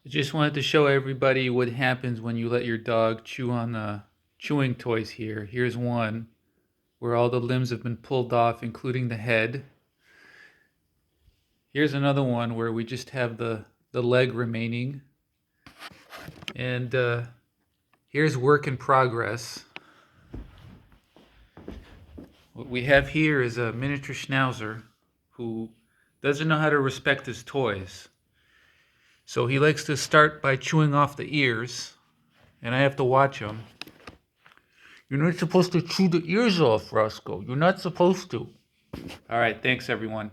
I just wanted to show everybody what happens when you let your dog chew on the chewing toys here. Here's one where all the limbs have been pulled off, including the head. Here's another one where we just have the leg remaining. And here's work in progress. What we have here is a miniature schnauzer who doesn't know how to respect his toys. So he likes to start by chewing off the ears, and I have to watch him. You're not supposed to chew the ears off, Roscoe. You're not supposed to. All right, thanks everyone.